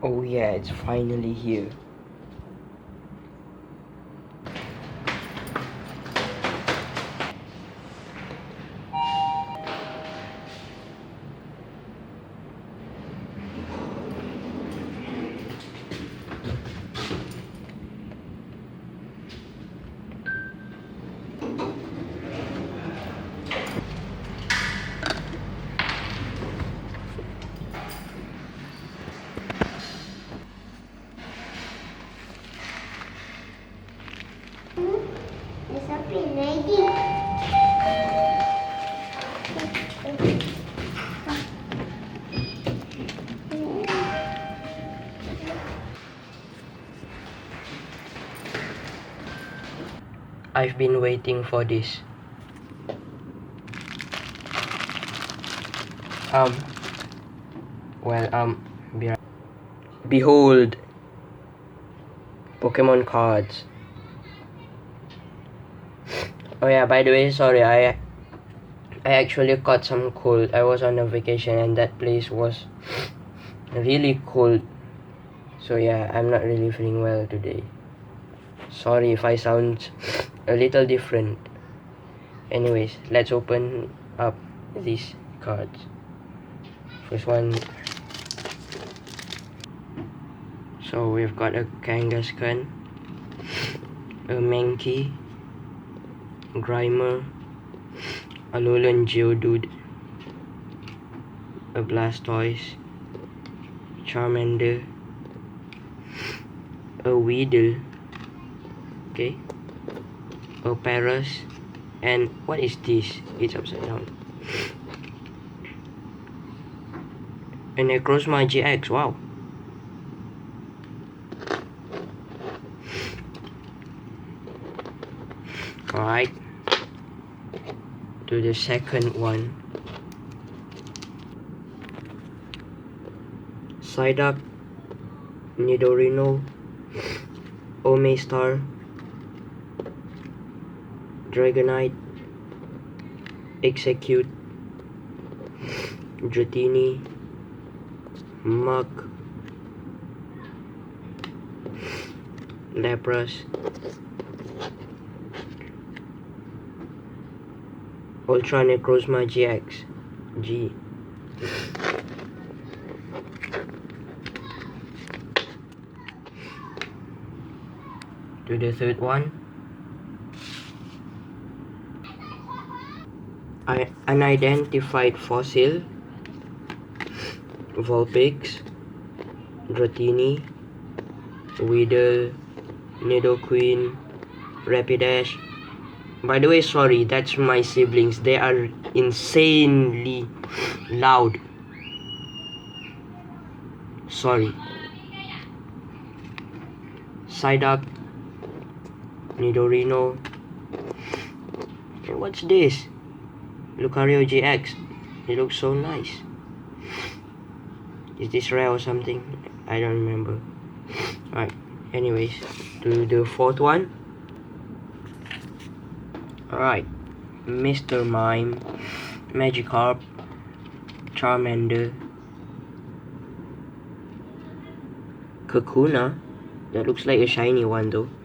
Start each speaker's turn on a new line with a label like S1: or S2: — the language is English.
S1: Oh yeah, it's finally here. I've been waiting for this. Behold, Pokemon cards. Oh yeah, by the way, sorry, I actually caught some cold. I was on a vacation and that place was really cold. So yeah, I'm not really feeling well today. Sorry if I sound a little different. Anyways, let's open up these cards. First one. So we've got a Kangaskhan, a Mankey, Grimer, a Alolan Geodude, a Blastoise, Charmander, a Weedle, okay, a Paras, and what is this? It's upside down. A Necrozma GX, wow. Alright, to the second one. Psyduck, Nidorino, Omastar, Dragonite, Execute, Dratini, Muk, Lapras, Ultra Necrozma GX, G. To the third one. Unidentified Fossil, Vulpix, Dratini, Weedle, Nidoqueen, Rapidash. By the way, sorry, that's my siblings. They are insanely loud. Sorry. Psyduck, Nidorino. And what's this? Lucario GX. It looks so nice. Is this rare or something? I don't remember. Alright, anyways, to the fourth one. Alright, Mr. Mime, Magikarp, Charmander, Kakuna. That looks like a shiny one though.